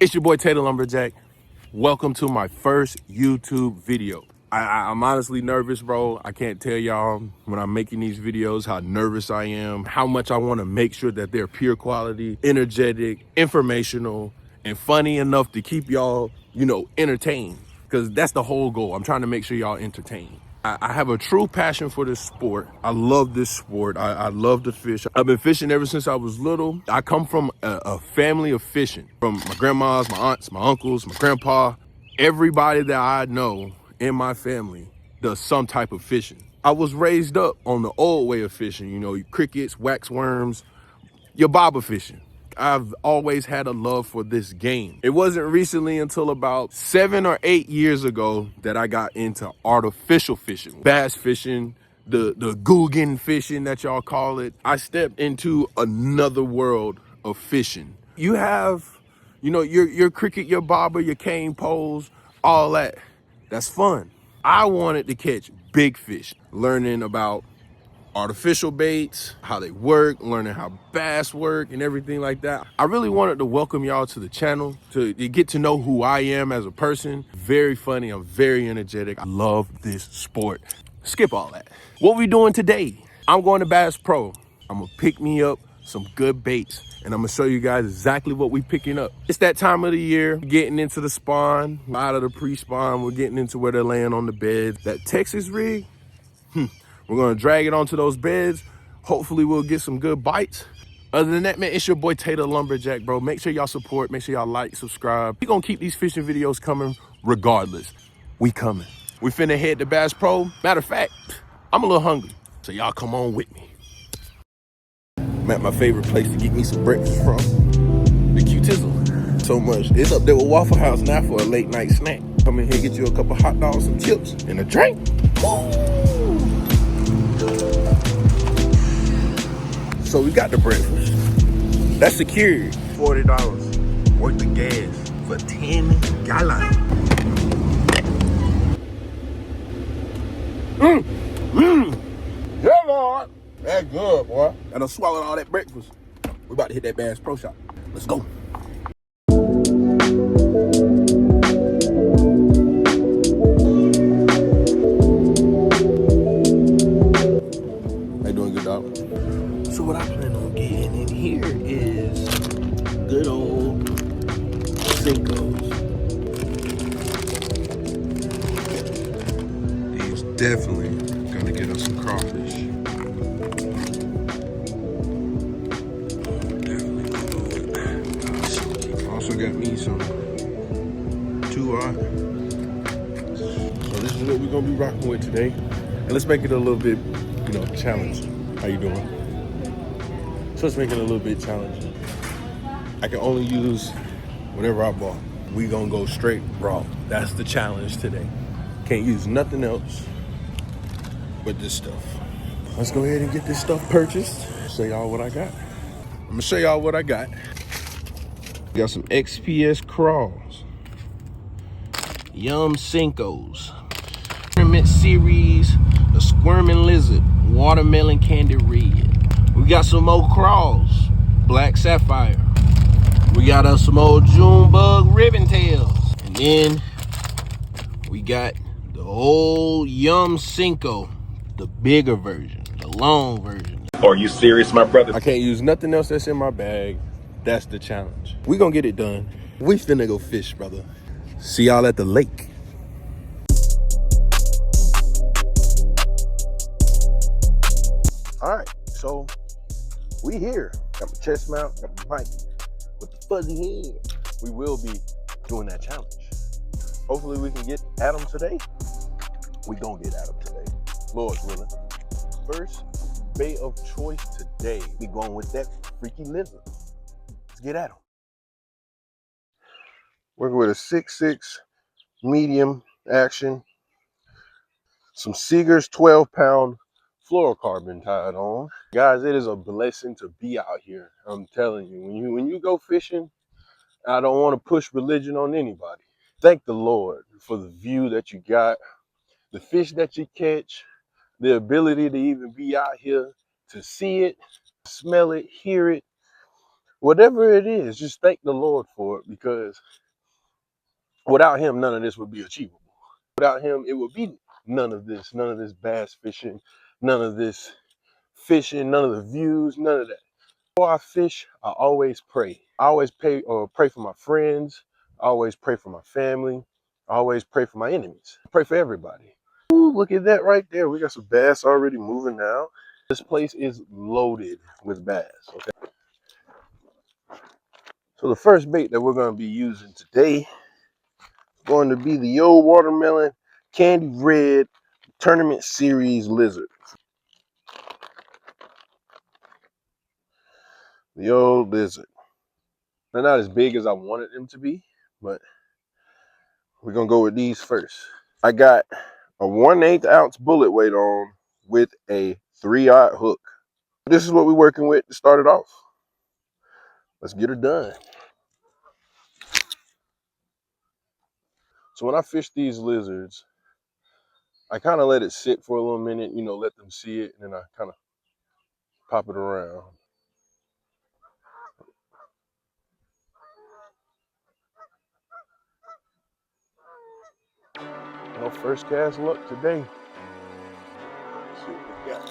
It's your boy Taylor Lumberjack. Welcome to my first YouTube video. I'm honestly nervous, bro. I can't tell y'all when I'm making these videos how nervous I am, how much I want to make sure that they're pure quality, energetic, informational, and funny enough to keep y'all, entertained. Because that's the whole goal. I'm trying to make sure y'all entertained. I have a true passion for this sport. I love this sport. I love to fish. I've been fishing ever since I was little. I come from a family of fishing, from my grandmas, my aunts, my uncles, my grandpa. Everybody that I know in my family does some type of fishing. I was raised up on the old way of fishing, crickets, waxworms, your bobber fishing. I've always had a love for this game. It wasn't recently until about 7 or 8 years ago that I got into artificial fishing, bass fishing, the Guggen fishing that y'all call it. I stepped into another world of fishing. You have, your cricket, your bobber, your cane poles, all that. That's fun. I wanted to catch big fish, learning about artificial baits, how they work, learning how bass work and everything like that. I really wanted to welcome y'all to the channel, to get to know who I am as a person. Very funny, I'm very energetic. I love this sport. Skip all that. What we doing today? I'm going to Bass Pro. I'm gonna pick me up some good baits and I'm gonna show you guys exactly what we picking up. It's that time of the year, getting into the spawn, out of the pre-spawn, we're getting into where they're laying on the bed. That Texas rig, we're gonna drag it onto those beds. Hopefully we'll get some good bites. Other than that, man, it's your boy Taylor Lumberjack, bro. Make sure y'all support, make sure y'all like, subscribe. We're gonna keep these fishing videos coming regardless. We coming. We finna head to Bass Pro. Matter of fact, I'm a little hungry, so y'all come on with me. I'm at my favorite place to get me some breakfast from, the Q-Tizzle. So much, it's up there with Waffle House now for a late night snack. Come in here, get you a couple hot dogs, some chips, and a drink. Ooh. So we got the breakfast. That's secured. $40 worth of gas for 10 gallons. Yeah, Lord. That's good, boy. I done swallowed all that breakfast. We about to hit that Bass Pro Shop. Let's go. How you doing, good dog? So what I plan on getting in here is good old sinkos. He's definitely gonna get us some crawfish. Definitely gonna do it. Also got me some 2-aught. So this is what we're gonna be rocking with today. And let's make it a little bit, challenging. How you doing? So let's make it a little bit challenging. I can only use whatever I bought. We gonna go straight raw. That's the challenge today. Can't use nothing else but this stuff. Let's go ahead and get this stuff purchased. Show y'all what I got. I'm gonna show y'all what I got. Got some XPS craws, Yum sinkos, Pyramid Series, the Squirming Lizard, Watermelon Candy Red. We got some more craws, Black Sapphire. We got us some old June Bug Ribbon Tails. And then we got the old Yum Cinco, the bigger version, the long version. Are you serious, my brother? I can't use nothing else that's in my bag. That's the challenge. We gonna get it done. We finna go fish, brother. See y'all at the lake. All right, so we here. Got my chest mount, got my mic with the fuzzy head. We will be doing that challenge. Hopefully we can get at them today. We gonna get at them today, Lord's willing. First bait of choice today, we going with that freaky lizard. Let's get at them. Working with a 6'6" medium action. Some Seegers 12-pound fluorocarbon tied on. Guys, it is a blessing to be out here. I'm telling you, when you go fishing, I don't want to push religion on anybody. Thank the Lord for the view that you got, the fish that you catch, the ability to even be out here to see it, smell it, hear it. Whatever it is, just thank the Lord for it, because without him, none of this would be achievable. Without him, it would be none of this bass fishing, none of this fishing, none of the views, none of that. Before I fish, I always pray. I always pray for my friends. I always pray for my family. I always pray for my enemies. I pray for everybody. Ooh, look at that right there. We got some bass already moving out. This place is loaded with bass. Okay. So the first bait that we're going to be using today is going to be the old watermelon candy red tournament series lizard. The old lizard. They're not as big as I wanted them to be, but we're going to go with these first. I got a 1/8 ounce bullet weight on with a 3/0 hook. This is what we're working with to start it off. Let's get her done. So when I fish these lizards, I kind of let it sit for a little minute, let them see it, and then I kind of pop it around. No first cast luck today. Let's see what we got.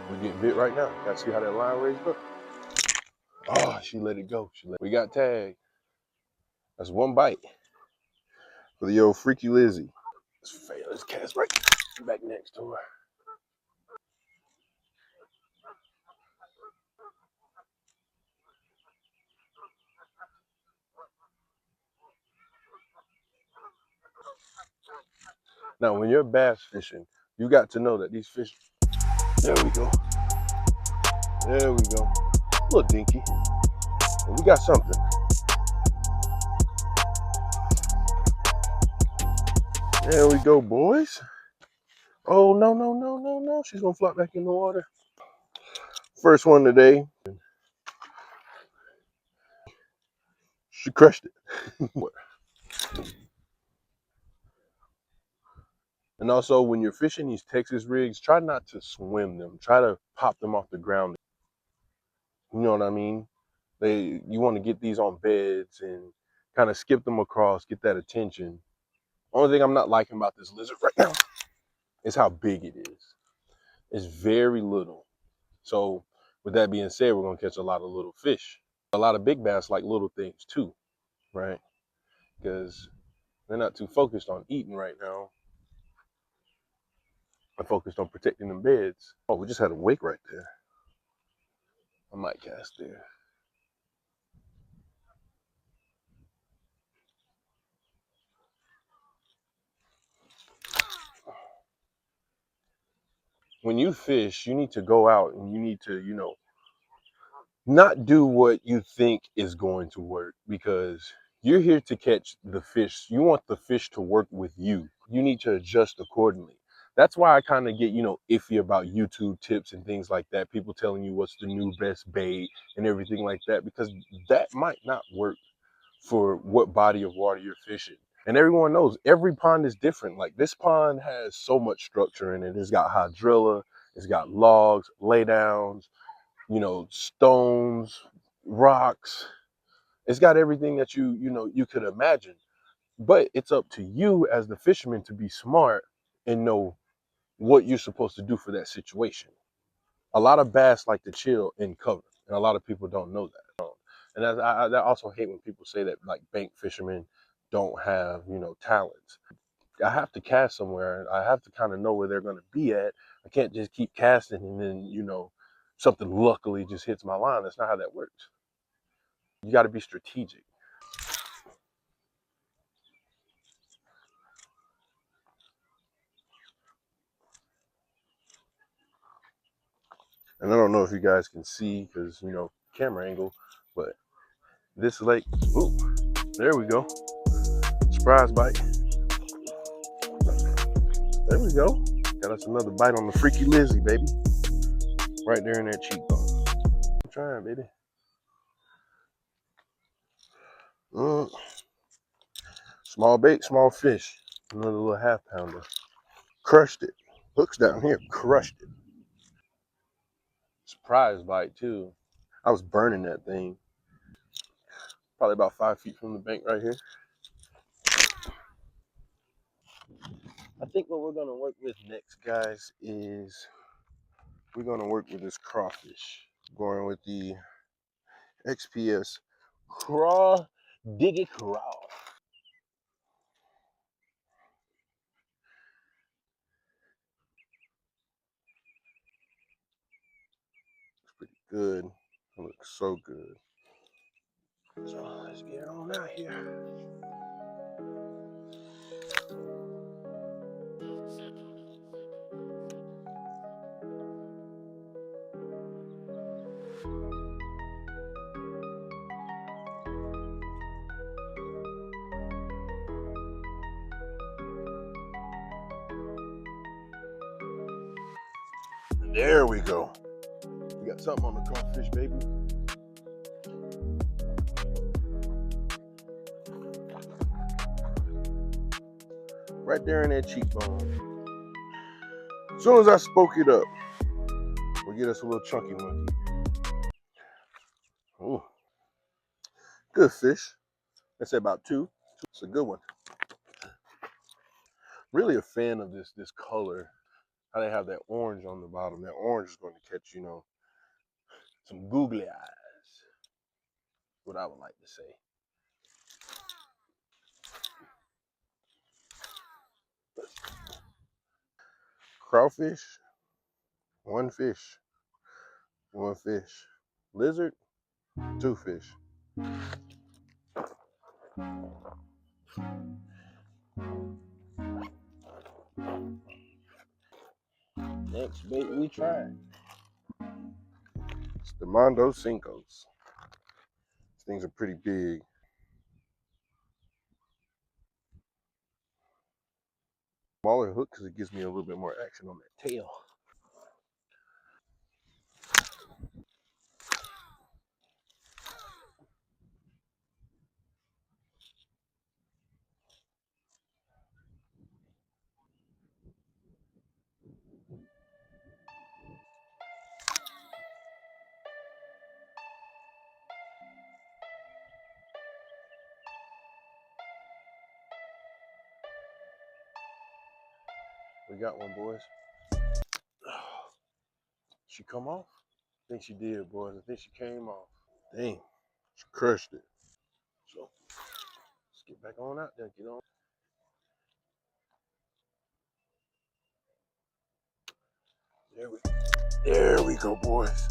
We're getting bit right now. Gotta see how that line raised up. Oh, she let it go. We got tagged. That's one bite for the old freaky Lizzie. Let's cast right back next to her. Now, when you're bass fishing, you got to know that these fish. There we go. There we go. A little dinky. And we got something. There we go, boys. Oh, no, no, no, no, no. She's going to flop back in the water. First one today. She crushed it. And also, when you're fishing these Texas rigs, try not to swim them. Try to pop them off the ground. You know what I mean? You want to get these on beds and kind of skip them across, get that attention. Only thing I'm not liking about this lizard right now is how big it is. It's very little. So with that being said, we're going to catch a lot of little fish. A lot of big bass like little things too, right? Because they're not too focused on eating right now. They're focused on protecting them beds. Oh, we just had a wake right there. I might cast there. When you fish, you need to go out and you need to, not do what you think is going to work, because you're here to catch the fish. You want the fish to work with you. You need to adjust accordingly. That's why I kind of get, iffy about YouTube tips and things like that. People telling you what's the new best bait and everything like that, because that might not work for what body of water you're fishing. And everyone knows every pond is different. Like this pond has so much structure in it. It's got hydrilla, it's got logs, laydowns, stones, rocks. It's got everything that you could imagine. But it's up to you as the fisherman to be smart and know what you're supposed to do for that situation. A lot of bass like to chill in cover, and a lot of people don't know that. And I also hate when people say that like bank fishermen don't have talents. I have to cast somewhere. I have to kind of know where they're going to be at. I can't just keep casting and then something luckily just hits my line. That's not how that works. You got to be strategic. And I don't know if you guys can see because camera angle, but this lake. Ooh, there we go. Surprise bite. There we go. Got us another bite on the freaky Lizzie, baby. Right there in that cheekbone. I'm trying, baby. Small bait, small fish. Another little half pounder. Crushed it. Hooks down here, crushed it. Surprise bite too. I was burning that thing. Probably about 5 feet from the bank right here. I think what we're gonna work with next, guys, is we're gonna work with this crawfish. Going with the XPS craw diggy craw. It's pretty good. It looks so good. So let's get on out here. There we go. We got something on the crawfish, baby. Right there in that cheekbone. As soon as I spoke it up, we'll get us a little chunky one. Ooh, good fish. Let's say about two. It's a good one. Really a fan of this color. How they have that orange on the bottom. That orange is going to catch, some googly eyes. What I would like to say. Crawfish, one fish. One fish. Lizard, two fish. Next bait we tried. It's the Mondo sinkos. These things are pretty big. Smaller hook because it gives me a little bit more action on that tail. We got one, boys. She come off? I think she did, boys. I think she came off. Dang, she crushed it. So let's get back on out there. Get on. There we go, boys.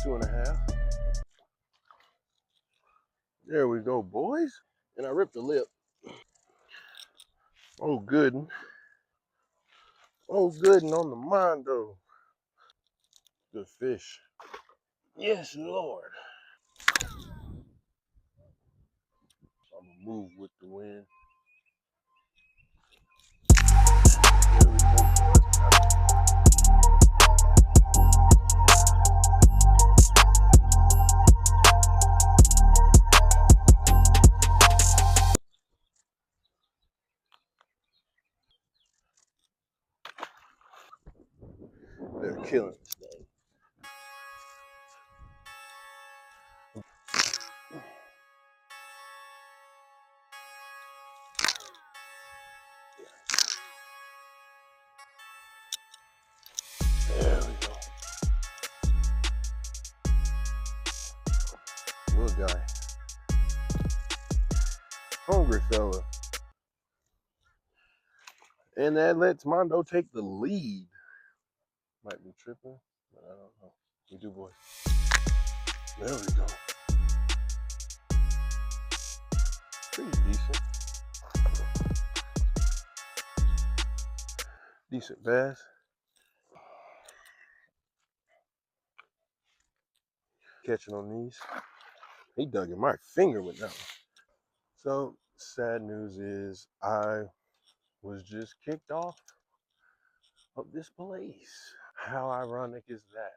2.5. There we go, boys. And I ripped the lip. Oh, good. Oh, good and on the Mondo. Good fish. Yes, Lord. I'm gonna move with the wind. There we go. They're killing this thing. There we go. Little guy. Hungry fella. And that lets Mondo take the lead. Might be tripping, but I don't know. We do, boys. There we go. Pretty decent. Decent bass. Catching on these. He dug in my finger with that one. So, sad news is I was just kicked off of this place. How ironic is that?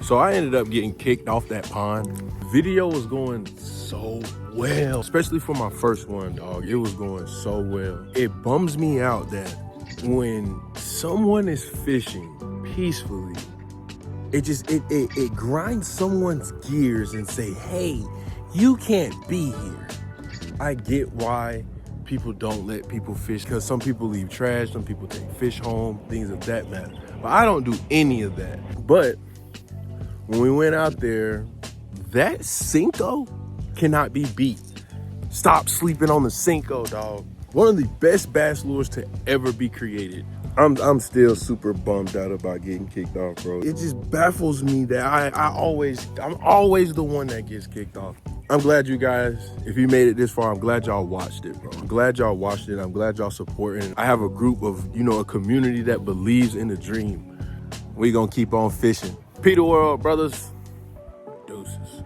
So I ended up getting kicked off that pond. Video was going so well, especially for my first one, dog. It was going so well. It bums me out that when someone is fishing peacefully, it grinds someone's gears and say, hey, you can't be here. I get why people don't let people fish, because some people leave trash, some people take fish home, things of that matter. But I don't do any of that. But when we went out there, that Cinco cannot be beat. Stop sleeping on the Cinco, dog. One of the best bass lures to ever be created. I'm still super bummed out about getting kicked off, bro. It just baffles me that I'm always the one that gets kicked off. I'm glad you guys, if you made it this far, I'm glad y'all watched it, bro. I'm glad y'all watched it. I'm glad y'all supporting it. I have a group of, a community that believes in the dream. We gonna keep on fishing. Peter World, brothers. Deuces.